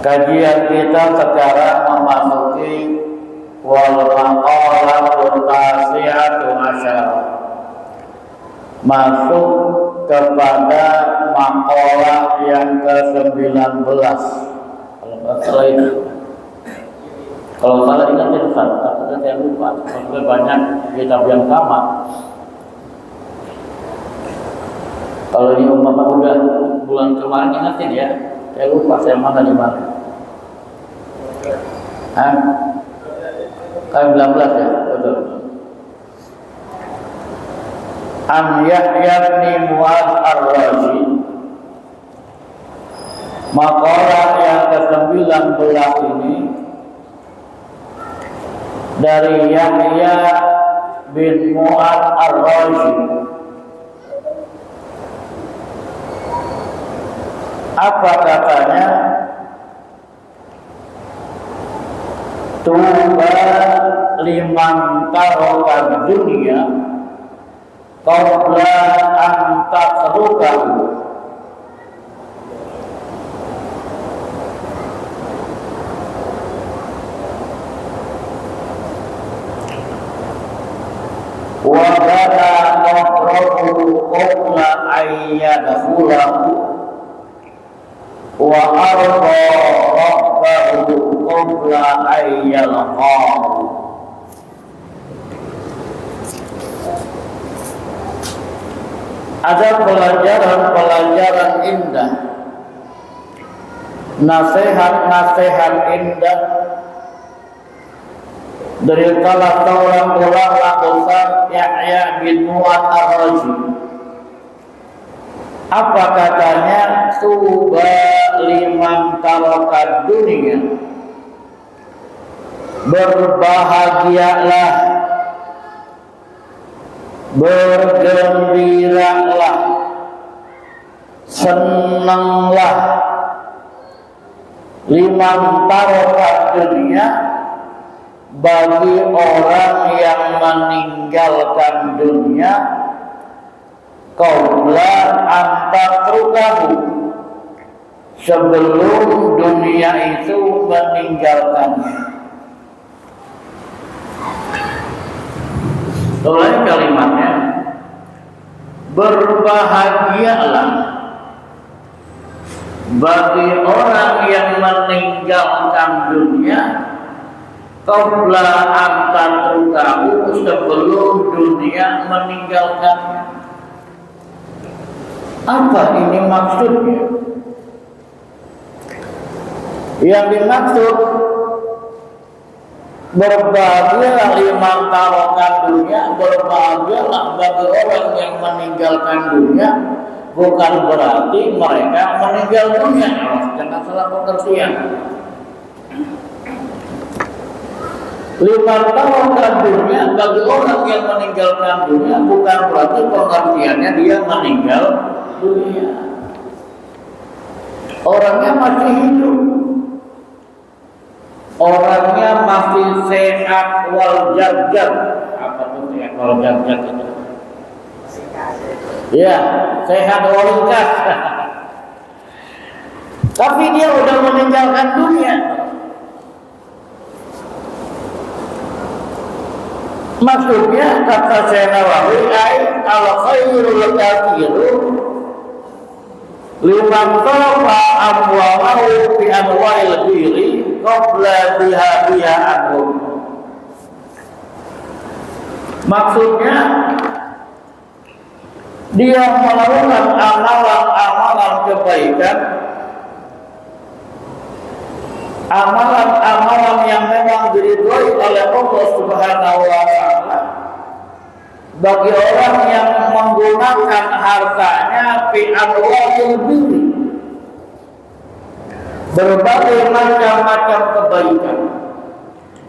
Kajian kita sekarang memasuki wal maqalatul tasi'atu asyara, masuk kepada maqalah yang ke-19. Kalau salah itu, kalau salah ingat Ustaz, tapi saya lupa. Maksudnya banyak kitab yang sama. Kalau di umpama udah bulan kemarin ingatin ya, saya lupa saya mana di mana. Kan 19 ya, betul. An Yahya bin Mu'adz ar-Razi, maqalah yang ke-19 ini dari Yahya bin Mu'adz ar-Razi. Apa katanya? Tuba liman taraka dunia qabla an tatrukahu. Wa bada qabrahu qabla ayyadkhulahu wa arda rabbahu qabla ayyalqahu. Ada pelajaran-pelajaran indah, nasihat-nasihat indah dari salah seorang ulama besar Yahya bin Mu'adz ar-Razi. Apa katanya? Tuba liman taraka dunia, berbahagialah, bergembiralah, senanglah liman taraka dunia, bagi orang yang meninggalkan dunia qabla an tatrukahu, sebelum dunia itu meninggalkannya. Oleh kalimatnya, berbahagialah bagi orang yang meninggalkan dunia qabla an tatrukahu, sebelum dunia meninggalkannya. Apa ini maksudnya? Yang dimaksud berbahagialah liman tarokan dunia, berbahagialah bagi orang yang meninggalkan dunia, bukan berarti mereka meninggal dunia. Jangan salah pengertian. Liman tarokan dunia bagi orang yang meninggalkan dunia, bukan berarti pengertiannya dia meninggal dunia. Orangnya masih hidup, orangnya masih sehat wal jadjad. Apa itu sehat wal jadjad itu? Ya, sehat wal jadjad. Tapi dia udah meninggalkan dunia. Maksudnya kata Syekh Nawawi, al khairul kathiru liman tarafa amwalahu fi amwalil birri qabla biha anhum. Maksudnya dia melakukan amalan-amalan kebaikan, amalan-amalan yang memang diridhoi oleh Allah Subhanahu wa taala, bagi orang yang menggunakan hartanya fi amwalil birri, berbagai macam kebaikan.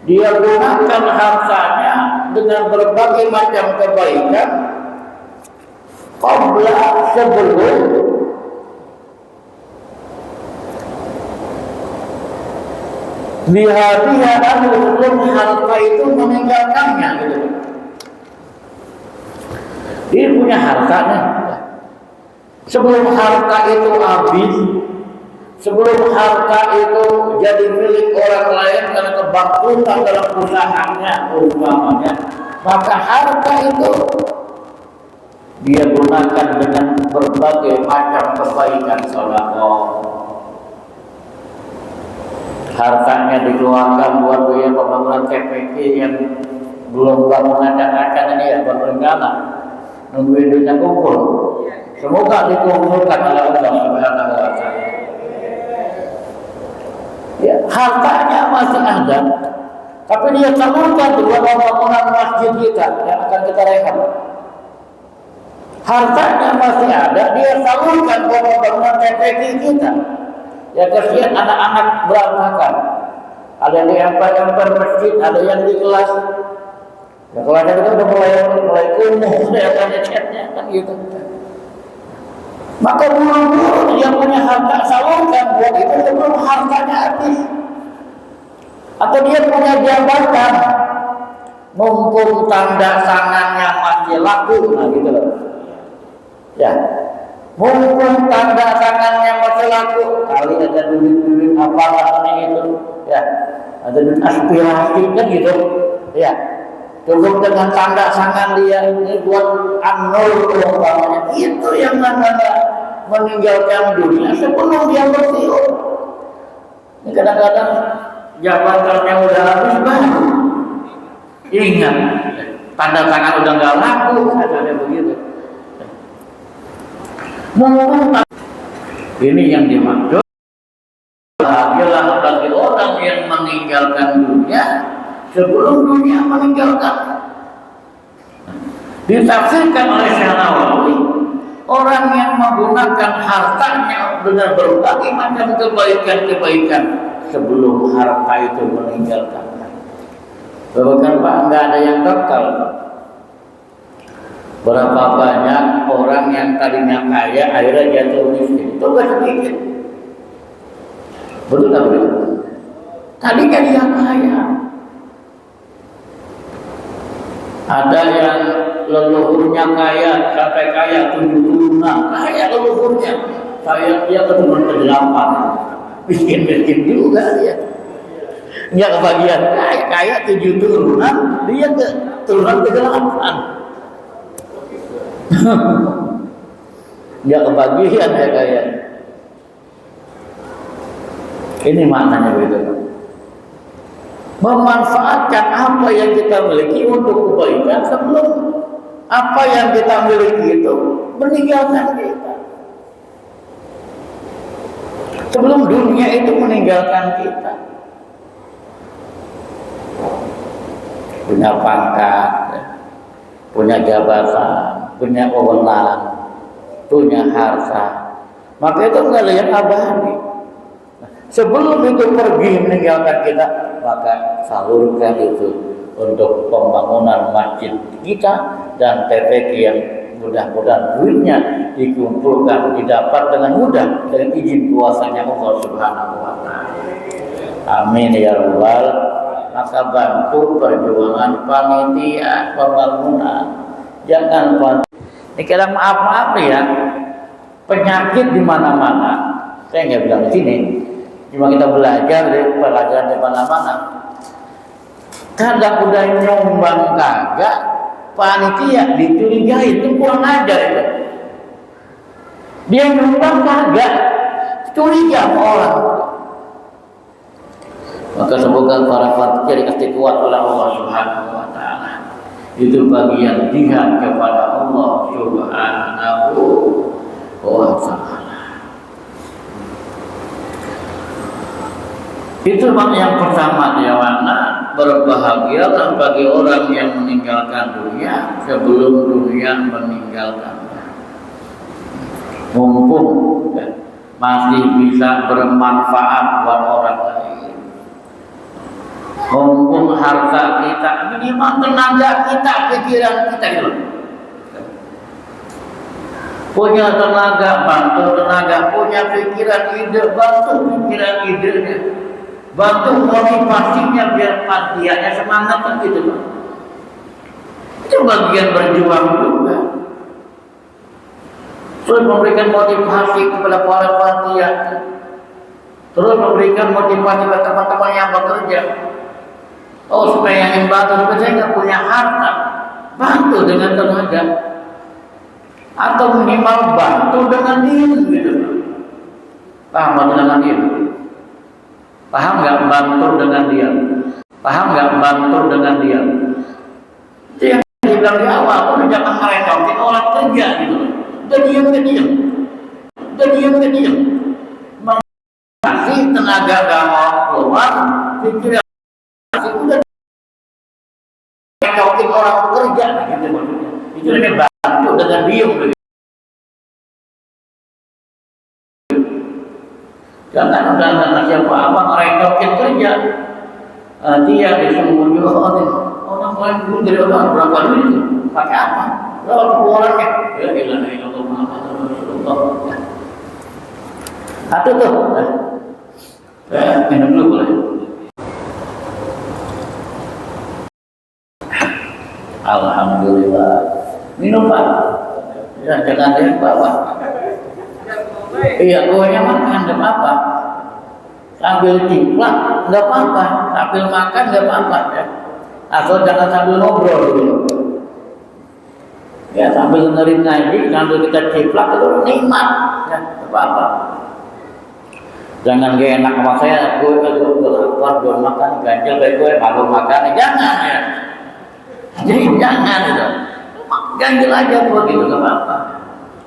Dia gunakan hartanya dengan berbagai macam kebaikan qabla, sebelum biha sebelum harta itu meninggalkannya gitu. Dia punya harta nih. Sebelum harta itu habis, sebelum harta itu milik orang lain karena kebangkrutan dalam usahanya umpamanya, maka harta itu dia gunakan dengan berbagai macam kebaikan sedekah. Hartanya dikeluarkan buat biaya pembangunan TPK yang belum bangunan dan akan ini ya berencana nungguin duitnya kumpul. Semoga dikumpulkan oleh Allah Subhanahu wa Ta'ala. Ya, hartanya masih ada, tapi dia salurkan buat pembangunan masjid kita yang akan kita rehab. Hartanya masih ada, dia salurkan buat pembangunan TPK kita. Ya kasihan anak-anak berantakan. Ada yang diempar-empar masjid, ada yang di kelas. Ya kelasnya kita udah mulai kumuh, sudah ada chatnya kan gitu. Maka buru-buru yang punya harta salurkan buat itu sebelum hartanya habis. Atau dia punya jabatan, mumpung tanda tangannya masih laku, nah gitu loh. Ya. Mumpung tanda tangannya masih laku, kali ada duit-duit apa namanya itu, ya, ada duit aspirasi kan gitu, ya. Cukup dengan tanda tangan dia ini buat anul umpamanya, itu yang namanya meninggalkan dunia sebelum dia bersiul. Ini kadang-kadang jabatannya udah habis baru ingat tanda tangan udah nggak laku, katanya begitu. Ini yang dimaksud bahagialah bagi orang yang meninggalkan dunia sebelum dunia meninggalkan. Ditafsirkan oleh Syekh Nawawi, orang yang menggunakan hartanya dengan berbagai macam kebaikan-kebaikan sebelum harta itu meninggalkan. Bahkan Pak, nggak ada yang kekal. Berapa banyak orang yang tadinya kaya akhirnya jatuh miskin? Itu gak sedikit. Betul tak betul? Tadinya dia kaya. Ada yang leluhurnya kaya sampai kaya 7 turunan, kaya leluhurnya. Saya dia keturunan ke-8. Miskin-miskin juga dia. Dia kebagian kaya 7 turunan, dia keturunan ke-8. Dia kebagian ya kayak ini maknanya begitu. Memanfaatkan apa yang kita miliki untuk kebaikan sebelum apa yang kita miliki itu meninggalkan kita. Sebelum dunia itu meninggalkan kita. Punya pangkat, punya jabatan, punya wewenang, punya harta, maka itu nggak ada yang abadi. Sebelum itu pergi meninggalkan kita, maka salurkan itu untuk pembangunan masjid kita dan TPK yang mudah-mudahan duitnya dikumpulkan, didapat dengan mudah dengan izin kuasanya Allah Subhanahu wa Ta'ala. Amin ya rabbal. Maka bantu perjuangan panitia pembangunan. Jangan ini kadang maaf ya, penyakit di mana-mana. Saya nggak bilang di sini, cuma kita belajar dari pelajaran di mana-mana. Kadang udah nyumbang kagak, panitia dicurigai, itu kurang ajar itu. Dia nyumbang kagak, curiga sama orang. Maka semoga para panitia dikasih kuat oleh Allah Subhanahu wa Ta'ala. Itu bagian jihad kepada Allah Subhanahu wa Ta'ala. Itu yang pertama dia makna berbahagialah bagi orang yang meninggalkan dunia sebelum dunia meninggalkannya. Mumpung masih bisa bermanfaat buat orang lain. Mumpung harta kita, minimal tenaga kita, pikiran kita gitu. Punya tenaga, bantu tenaga, punya pikiran ide, bantu pikiran idenya. Bantu motivasinya biar panitianya semangat kan gitu. Itu bagian berjuang juga. Terus memberikan motivasi kepada para panitia. Terus memberikan motivasi ke teman-teman yang bekerja. Oh, supaya yang bantu, supaya saya nggak punya harta, bantu dengan tenaga, atau minimal bantu dengan diri, gitu. Paham bantu dengan diri? Paham nggak bantu dengan dia? Paham nggak bantu dengan dia? Itu yang dibilang di awal, udah jangan ngerecokin orang kerja, gitu. Udah diam, udah diam. Masih tenaga nggak mau keluar, pikir masih udah ngerecokin orang kerja, gitu maksudnya. Itu namanya bantu dengan diam. Jangan udah nggak siapa-apa ngerecokin kerja. Dia disuruh juga orang lain dulu dari orang berapa duit itu pakai apa? Berapa pengeluarannya? Ya ilah ilah Muhammad Rasulullah. Satu tuh, minum dulu boleh. Alhamdulillah. Minum Pak. Ya jangan dia bawa. Iya, gonya makan nggak apa-apa. Sambil ciplak nggak apa-apa, sambil makan nggak apa-apa ya. Asal jangan sambil ngobrol dulu. Ya sambil dengerin ngaji, sambil kita ciplak itu nikmat, ya nggak apa-apa. Jangan gak enak sama saya, gue belum makan, ganjel kayak gue malu makan, jangan ya. Jadi jangan itu, ganjel aja gue gitu nggak apa-apa.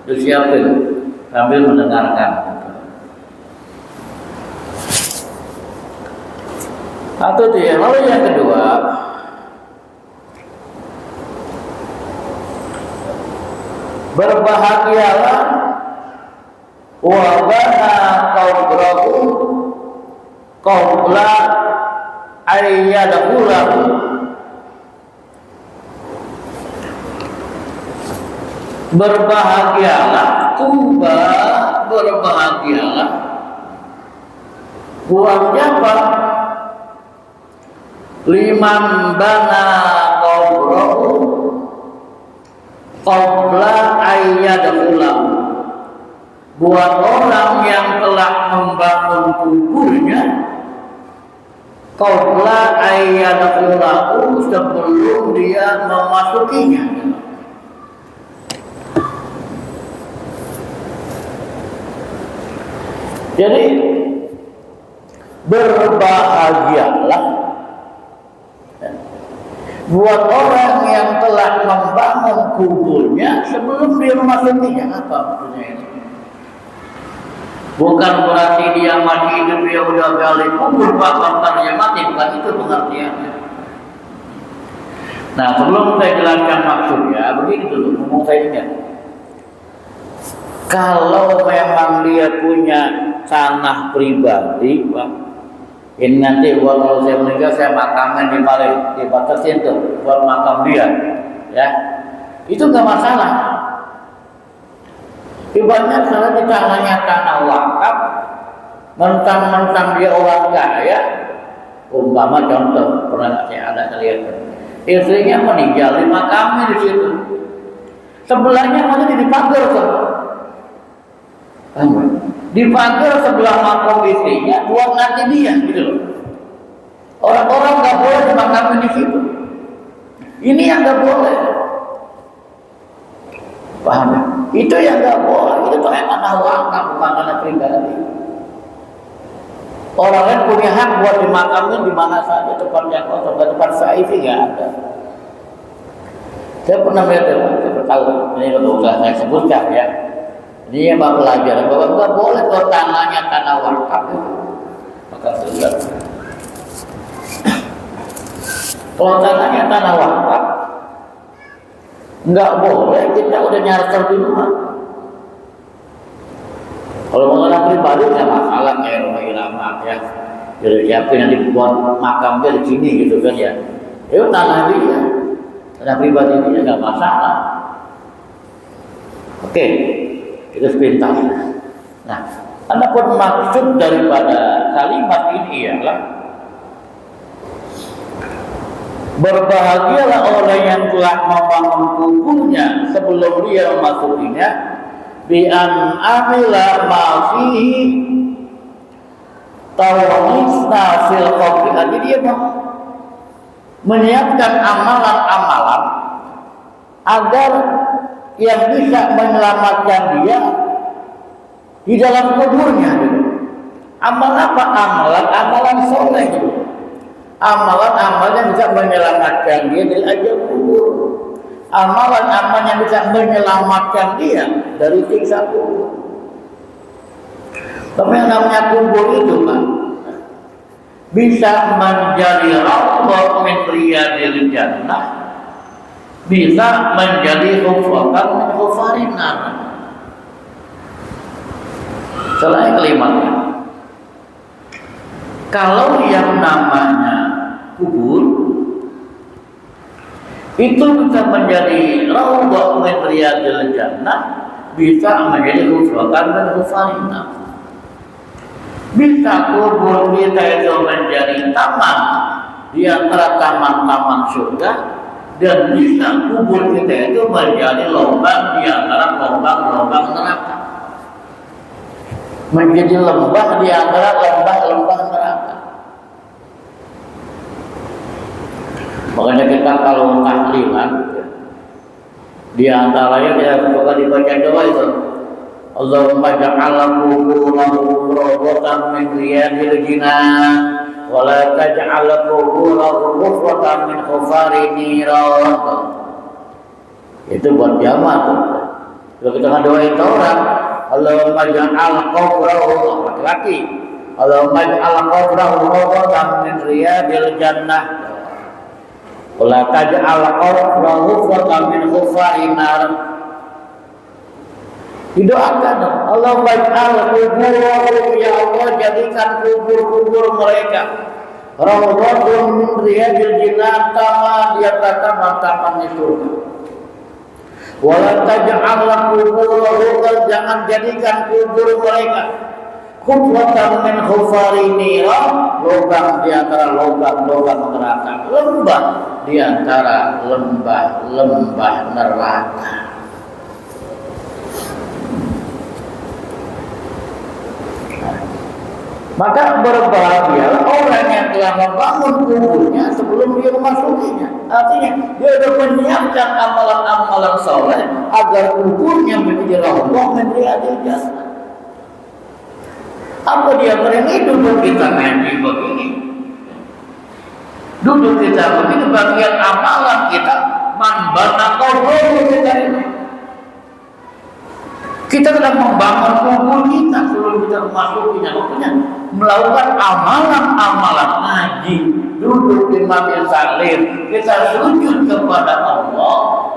Terus siapin sambil mendengarkan. Atau dia, lalu yang kedua, berbahagialah wabana qawdrahu qabla ayyadahulahu. Berbahagialah, berbahagialah buat siapa? Liman bana qabrahu qabla ayyadahulahu. Buat orang yang telah membangun kuburnya qabla ayyadahulahu, sebelum dia memasukinya. Jadi berbahagialah buat orang yang telah membangun kuburnya sebelum dia memasukinya. Apa maksudnya ini? Bukan berarti dia mati hidup, dia udah gali kubur pak mantannya mati, bukan itu pengertiannya. Nah, sebelum saya jelaskan maksudnya, begini dulu, ngomong saya ingat. Kalau memang dia punya tanah pribadi, pak, ini nanti kalau saya meninggal saya makamkan di Bali, dibatasin tuh buat makam dia, ya, itu nggak masalah. Ibaratnya kalau di tanahnya tanah wakaf, mentang-mentang dia orang kaya, umpama contoh pernah saya ada lihat, istrinya meninggal di makamnya di situ, sebelahnya masih dipagar tuh. Di pagar sebelah makam istrinya buat nanti dia, gitu loh. Orang-orang nggak boleh dimakamin di situ. Ini yang nggak boleh. Paham ya? Itu yang nggak boleh. Itu tanah wakaf, bukan tanah pribadi. Orang lain punya hak buat dimakamin di mana saja, tempat yang kosong, tempat saya sih nggak ada. Saya pernah melihat, saya tahu. Ini kalau udah saya sebutkan ya. Ini yang pelajaran bahwa nggak boleh kalau tanahnya tanah wakaf, maka sudah. Kalau tanahnya tanah wakaf, nggak boleh kita udah nyarter di rumah. Kalau mengenai pribadi nggak masalah kayak rumah ilama ya. Jadi siapa yang dibuat makamnya di sini gitu kan ya. Itu tanah dia, tanah pribadi dia nggak masalah. Oke. Itu sepintas. Nah, adapun maksud daripada kalimat ini ialah berbahagialah orang yang telah membangun kuburnya sebelum dia memasukinya bi an amila ma fihi Tawanisna fil qabri. Jadi dia menyiapkan amalan-amalan agar yang bisa menyelamatkan dia di dalam kuburnya. Amal apa? Amalan soleh. Amalan-amalan yang bisa menyelamatkan dia dari ajab kubur. Amalan-amalan yang bisa menyelamatkan dia dari siksa kubur. Tapi yang namanya kubur itu Pak, bisa menjadi rawdah min riyadil jannah, bisa menjadi hufatan min hufarin nar. Selain kalimatnya, kalau yang namanya kubur itu bisa menjadi rawdah min riyadil jannah, bisa menjadi hufatan min hufarin nar. Bisa kubur kita itu menjadi taman di antara taman-taman surga, dan bisa kubur kita itu menjadi lubang di antara lubang-lubang neraka, menjadi lembah di antara lembah-lembah neraka. Makanya kita kalau tahlilan, di antaranya kita suka dibaca doa itu, Allahumma ja'al quburahu rawdatan min riyadil jinan wa la taj'al quburahu hufratan min hufarin niran. Itu buat jamaah tuh. Kalau kita ngadoain orang, Allahumma ja'al quburahu, laki-laki, Allahumma ja'al quburahu rawdatan min riyadil jannah wa la taj'al quburahu hufratan min hufarin niran. Didoakan, Allah baj'al kubur, ya Allah jadikan kubur-kubur mereka rawdatun min riyadil jinan, taman di antara taman-taman surga. Wala taj'al kubur, jangan jadikan kubur mereka hufratan min hufarin niran, lubang di antara lubang-lubang neraka, lembah di antara lembah-lembah neraka. Maka berbahagialah orang yang telah membangun kuburnya sebelum dia memasukinya. Artinya dia sudah menyiapkan amalan-amalan soleh agar kuburnya menjadi rawdah min riyadil jannah. Apa dia berani duduk kita ngaji begini? Duduk kita begini, bagian amalan kita man bana kubur kita ini. Kita sedang membangun kubur kita sebelum kita memasukinya. Maksudnya melakukan amalan-amalan ngaji, duduk di majlis taklim, kita sujud kepada Allah,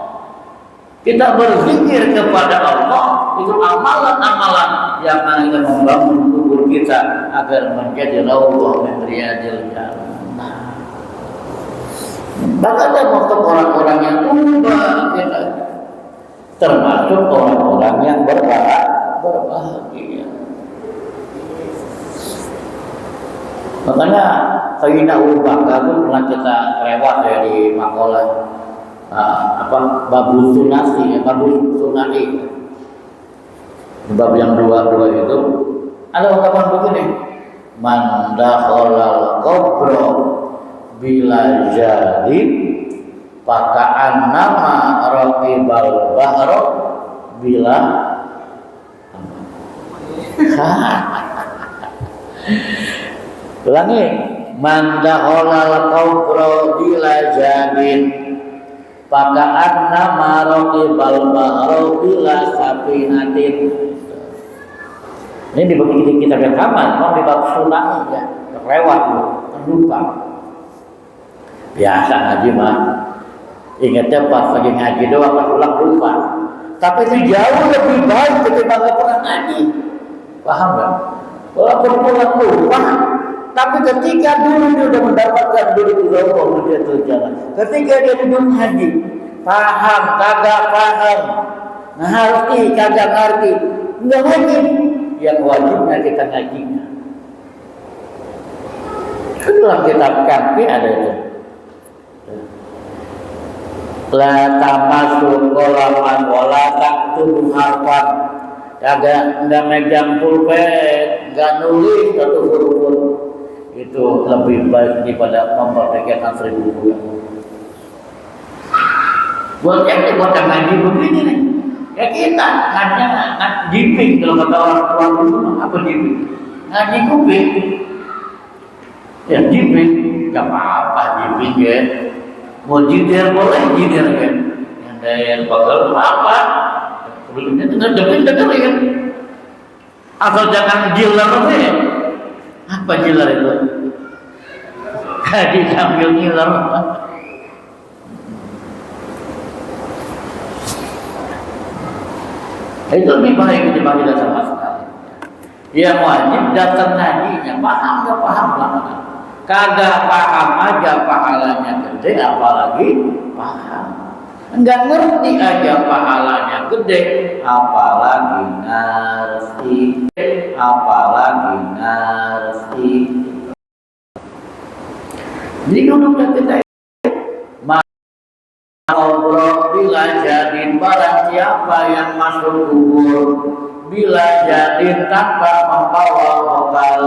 kita berzikir kepada Allah. Itu amalan-amalan yang akan kita membangun kubur kita agar menjadi rawdah min riyadil jannah. Bahkan untuk orang-orang yang tuba kita termasuk orang-orang yang berbahagia. Makanya Sayyidina Abu Bakar itu pernah kita lewat ya di makalah Babul Sunasi, Babul Sunani, bab yang dua itu ada ungkapan begini: man dakhalal qabra bila jadid paka'an nama raqibal bahro bila ulangi, man dakhalal qabra bila jadid paka'an nama raqibal bahro bila sapinatin. Ini di kita rekaman, mau di bab sunnah ya, terlewat lupa. Biasa ngaji mah ingatnya pas lagi ngaji doang, pas ulang lupa. Tapi itu jauh lebih baik ketimbang gak pernah ngaji. Paham gak? Walaupun pulang lupa, tapi ketika dulu dia sudah mendapatkan duduk di bawah dia terjalan. Ketika dia duduk ngaji, paham, kagak paham, ngerti, kagak ngerti, enggak ngaji. Yang wajibnya kita ngajinya. Dalam kitab Kafi ada itu. La tamasul qalaman wala taktubu harfan. Kagak enggak megang pulpen, enggak nulis satu huruf. itu lebih baik daripada memerdekakan 1000 bulan. Buat yang ngaji begini nih, ya kita ngaji jiping kalau kata orang tua dulu apa jiping? Ngaji kuping, ya jiping, gak apa-apa jiping ya. Mau jider boleh jider kan, yang dari bakal apa? Sebelumnya dengerin, asal jangan gilar ya. Apa gilar itu? Ngaji sambil gilar. Itu lebih baik daripada tidak sama sekali. Yang wajib datang ngajinya, paham gak paham lah. Kagak paham aja pahalanya gede, apalagi paham. Enggak ngerti aja pahalanya gede, apalagi ngerti. Jadi kalau kita ngobrol bila jadi barang siapa yang masuk kubur, bila jadi tanpa membawa bekal,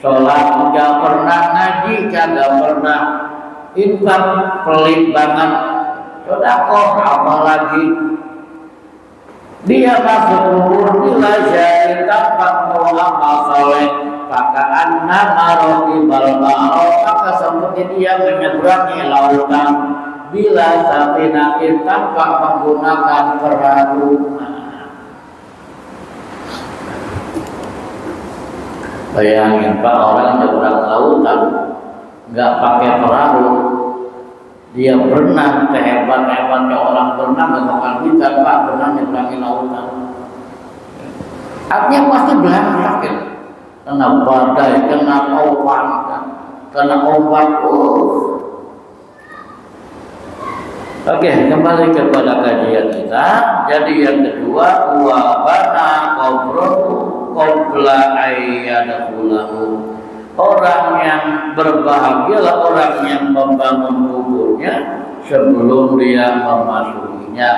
sholat nggak pernah, ngaji kagak pernah, infak pelit banget, sedekah apalagi. Dia masuk kubur bila jadi tanpa membawa amal soleh, pakaan nama rohi balbaro, maka seperti dia menyeberangi lautan. Bila safinatin tanpa menggunakan perahu. Bayangin Pak, orang nyebrang lautan nggak pakai perahu, dia berenang sehebat-hebatnya orang berenang dengan kita Pak berenang nyebrangi lautan. Artinya pasti belakang kena badai, kena ombak, kena ombak. Oke, kembali kepada kajian kita. Jadi yang kedua, wa bana qabrahu qabla ayyadkhulahu. Orang yang berbahagialah orang yang membangun kuburnya sebelum dia memasukinya.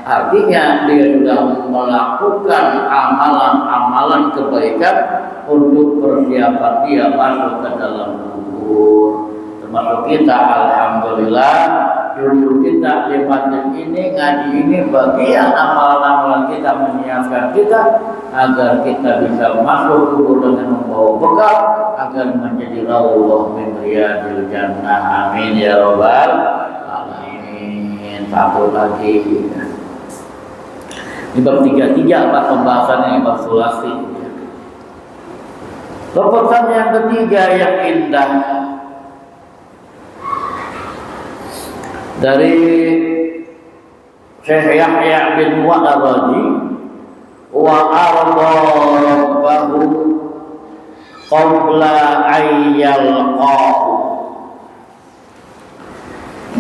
Artinya dia sudah melakukan amalan-amalan kebaikan untuk persiapan dia masuk ke dalam kubur. Termasuk kita, alhamdulillah, dulu kita di masjid ini, ngaji ini bagian amalan-amalan kita menyiapkan kita agar kita bisa masuk kubur dengan membawa bekal agar menjadi raudhah min riyadil jannah. Amin ya rabbal alamin. Satu lagi. Ini bab 33 apa pembahasannya, bab sulasi. Lepasan yang ketiga yang indah dari Syekh Yahya bin Wa'araji, wa arda rabbahu qabla ayyalqahu,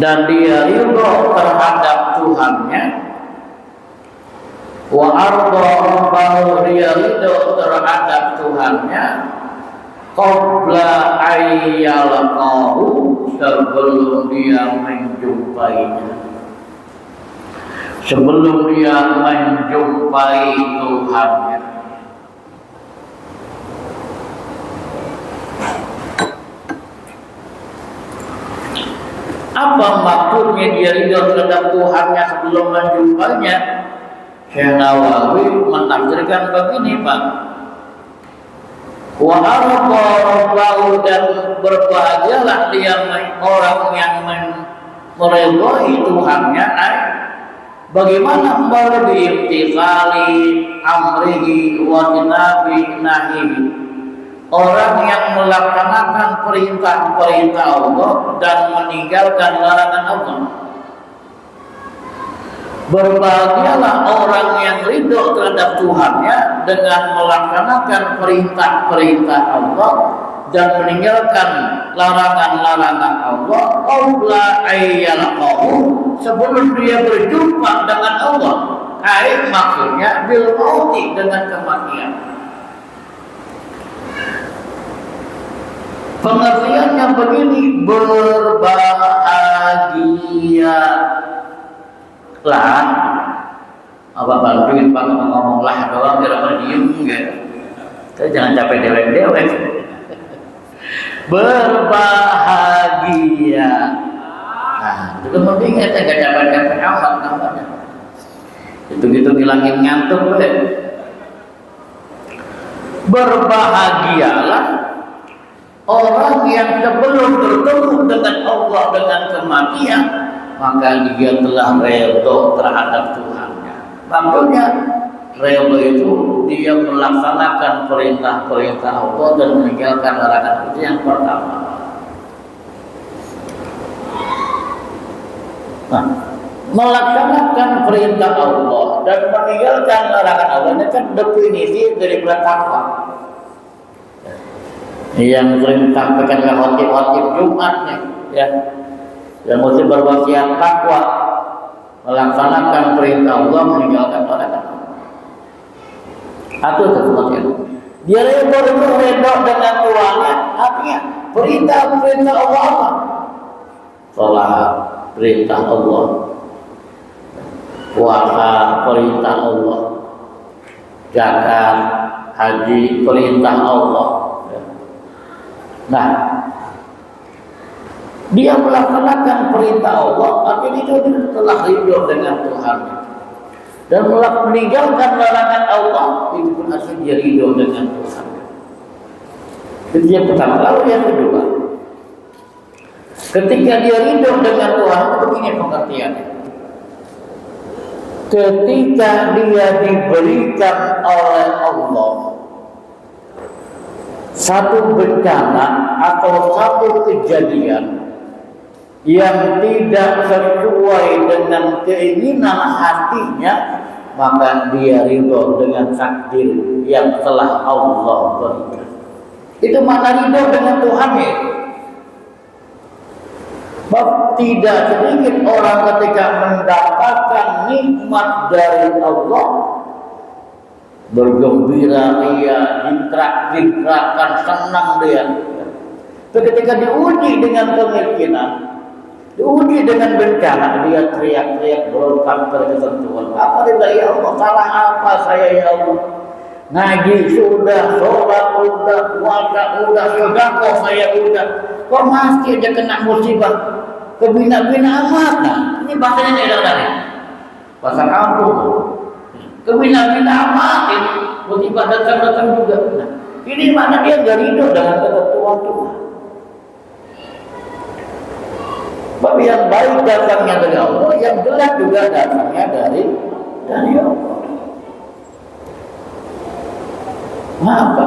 dan dia ridho terhadap Tuhannya. Wa arda rabbahu, dia ridho terhadap Tuhannya qabla ayyalqahu, sebelum dia menjumpainya, sebelum dia menjumpai Tuhannya. Apa maksudnya dia ridho terhadap Tuhannya sebelum menjumpainya? Syekh Nawawi menafsirkan begini Pak, wa arda rabbahu, dan berbahagialah dia orang yang meridhoi Tuhannya. Bagaimana berdiimtisali amrihi wa jinabi nahihi, orang yang melaksanakan perintah-perintah Allah dan meninggalkan larangan Allah. Berbahagialah orang yang ridho terhadap Tuhannya dengan melaksanakan perintah-perintah Allah dan meninggalkan larangan-larangan Allah. Qabla ayyalqahu, sebelum dia berjumpa dengan Allah. Maksudnya bil mauti, dengan kematian. Pengertiannya begini, berbahagia lah. Apa bantuin Pak ngomong lah doang, kira-kira diem gitu. Kita jangan capek dewek-dewek. berbahagia. Nah, itu penting ya, gak dapat amat namanya. Itu gitu ngilangin ngantuk deh. Berbahagialah orang yang sebelum bertemu dengan Allah dengan kematian, maka dia telah redha terhadap Tuhannya. Maksudnya redha itu dia melaksanakan perintah-perintah Allah dan meninggalkan larangan. Itu yang pertama. Nah, melaksanakan perintah Allah dan meninggalkan larangan Allah ini kan definisi dari takwa. Yang sering disampaikan oleh khotib-khotib Jumat nih, ya, yang mesti berwasiat takwa, melaksanakan perintah Allah, meninggalkan larangan Allah. Atau sesuatu dia redha dengan Tuhannya, artinya perintah Allah apa? Salat, perintah Allah. Puasa, perintah Allah. Zakat, haji, perintah Allah. Nah, dia melaksanakan perintah Allah, artinya dia telah ridho dengan Tuhan. Dan meninggalkan larangan Allah, itu pun artinya dia ridho dengan Tuhan. Itu yang pertama. Lalu yang kedua, ketika dia ridho dengan Tuhan, itu begini pengertiannya. Ketika dia diberikan oleh Allah satu bencana atau satu kejadian yang tidak sesuai dengan keinginan hatinya, maka dia ridho dengan takdir yang telah Allah berikan. Itu makna ridho dengan Tuhan ya. Sebab tidak sedikit orang ketika mendapatkan nikmat dari Allah bergembira dia, dikrak-dikrakan, senang dia. Ketika diuji dengan kemiskinan, diuji dengan bencana, dia teriak-teriak berontak berkesentuhan. Apa dia? Ya Allah, salah apa saya ya Allah? Ngaji sudah, sholat sudah, puasa sudah, sedekah saya sudah, kok masih aja kena musibah, kebina-bina amat. Nah, ini bahasanya nih dari bahasa kampung. Kebina-bina amat ini, musibah datang juga. Nah, ini mana dia nggak ridho dengan ketentuan Tuhan. Sebab yang baik datangnya dari Allah, yang jelek juga datangnya dari Allah. Apa?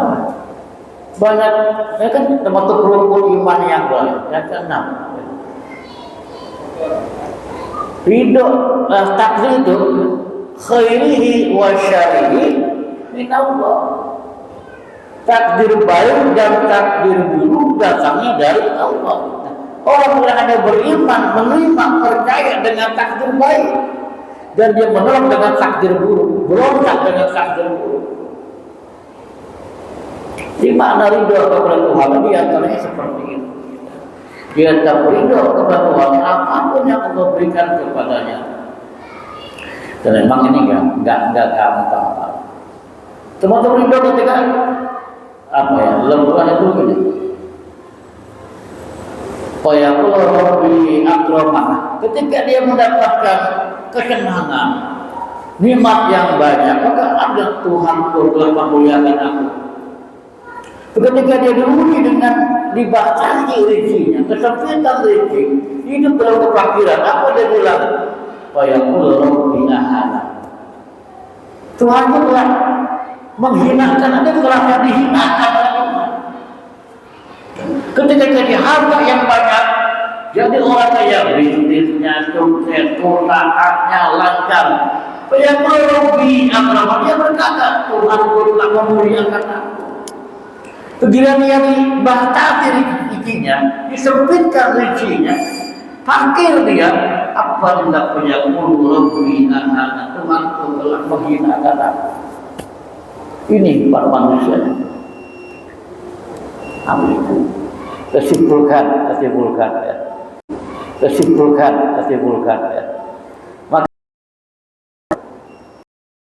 Banyak, ya kan termasuk rukun iman yang boleh. Yang keenam, ridho takdir itu khairihi wa syarihi min Allah. Takdir baik dan takdir buruk datangnya dari Allah. Orang yang hanya beriman, menerima, percaya dengan takdir baik, dan dia menolak dengan takdir buruk, berontak dengan takdir buruk. Di makna ridho kepada Tuhan di antaranya seperti itu. Dia tak ridho kepada Tuhan apapun yang Allah berikan kepadanya. Dan memang ini enggak gampang. Teman-teman ridho ketika lemburan itu gini. Qayaqul Rabbi akramah. Ketika dia mendapatkan kesenangan, nikmat yang banyak, maka ada Tuhan telah memuliakan aku. Ketika dia diuji dengan dibatasi rezekinya, kesempitan rezeki, hidup dalam kefakiran, apa dia bilang? Qayaqul Rabbi ahana. Tuhan telah menghinakan, ada telah dihinakan. Ketika jadi harta yang banyak, jadi orang kaya, bisnisnya sukses, usahanya lancar. Qayaqul Rabbi akramah, dia berkata, Tuhan telah memuliakan aku. Begitu dia dibatasi rezekinya, disempitkan rezekinya, fakir dia, apa tidak punya Rabbi ahana, Tuhan telah menghinakan aku. Ini para manusia. Amin. Kesimpulan ya.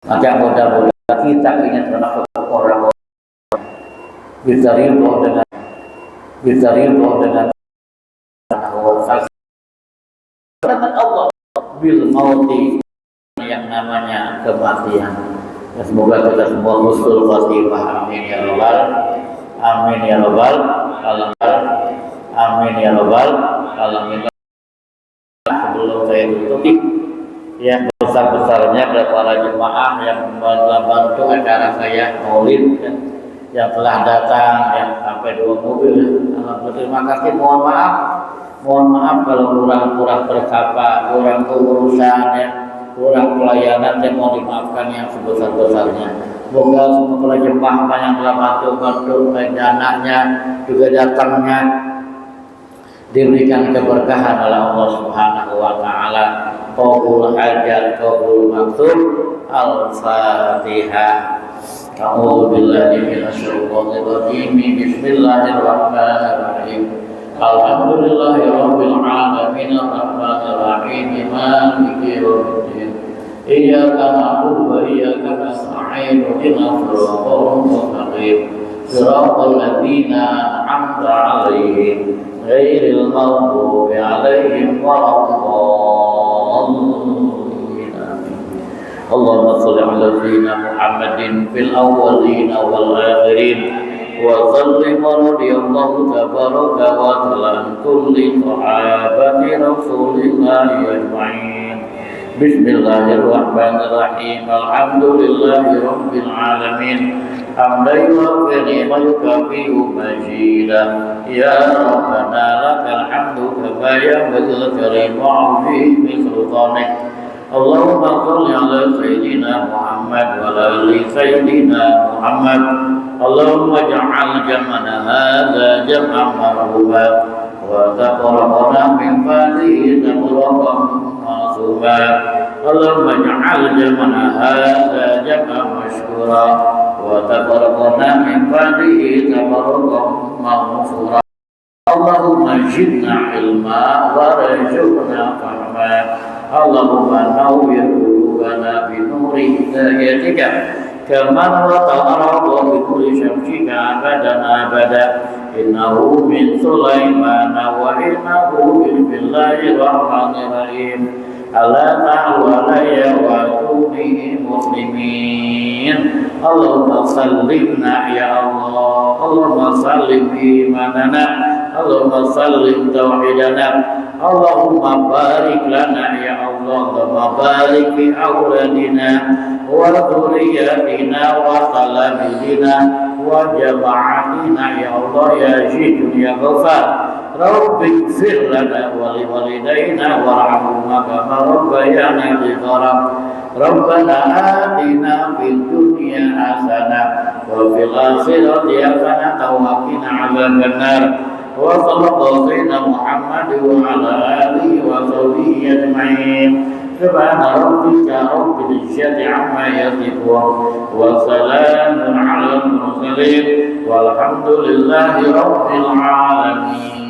Maka mudah-mudahan kita ingin termasuk orang-orang bisa ridho dengan bisa ridho dengan Allah bil mauti yang namanya kematian. Ya, semoga kita semua husnul khatimah. Amin ya rabbal amin ya rabbal alamin. Amin ya rabbal alamin. Sebelum saya tutup, ya besar-besarnya kepada para jemaah yang membantu acara saya Maulid yang telah datang yang sampai 2 mobil. Terima kasih. Mohon maaf kalau kurang bersapa, kurang keurusan ya, kurang pelayanan. Saya mau dimaafkan yang sebesar-besarnya. Semoga semua para jemaah yang telah bantu baik dananya juga datangnya diberikan keberkahan oleh Allah Subhanahu wa taala. Qabul hajat, qabul maksud. Al-Fatihah. A'udzu billahi minasyaitonir rajim. Bismillahirrahmanirrahim. Alhamdulillahi rabbil alamin arrahmanir rahim maliki yaumiddin. Iyyaka na'budu wa iyyaka nasta'in. Ihdinas siratal mustaqim. Siratal ladzina an'amta 'alaihim ghairil maghdubi 'alaihim waladdallin. Allahumma shalli 'ala sayyidina Muhammadin fil awwalin wal akhirin wa sallim radhiyallahu tabaraka wa ta'ala an kulli sahabati rasulillahi ajma'in. Bismillahirrahmanirrahim. Alhamdulillahi rabbil alamin. Hamdan yuwaffiqu wa yukafi'u majidah. Ya Rabbana lakal hamdu kama yanbaghi li 'azimi sultanik. Allahumma shalli 'ala sayyidina Muhammad wa 'ala ali sayyidina Muhammad. Allahumma ij'al jam'ana hadza jam'an marhuba wa taqabbal min ba'dihi taqabbal ma'suba. Allahumma ij'al jam'ana hadza jam'an mashkura wa taqabbal min ba'dihi taqabbal maghfura. Allahumma zidna ilma warzuqna fahma. Allahumma nawwir qulubana bi nuri hidayatika kama nawwarta al-arda bi nuri syamsika abadan abada. Innahu min Sulaiman wa innahu bismillahir rahmanir rahim. Alla ta'alu alayya wa atuni muslimin. Allahumma sallimna ya Allah. Allahumma sallim imanana. Allahumma sallim tauhidana. Allahumma barik lana ya Allah. Allahumma barik fi awladina wa dhurriyyatina wa talamidzina wa jama'atina ya Allah ya Jid ya Ghafar. Rabbi ighfir lana wa li walidayna warhamhuma kama rabbayana shighara. Rabbana atina fid dunya hasanah wa fil akhirati hasanah wa qina adzabannar. Wa sallallahu sayyidina Muhammad wa ala alihi wa sahbihi ajma'in. Subhana rabbika rabbil izzati amma yasifun wa salamun 'alal mursalin walhamdulillahi rabbil alamin.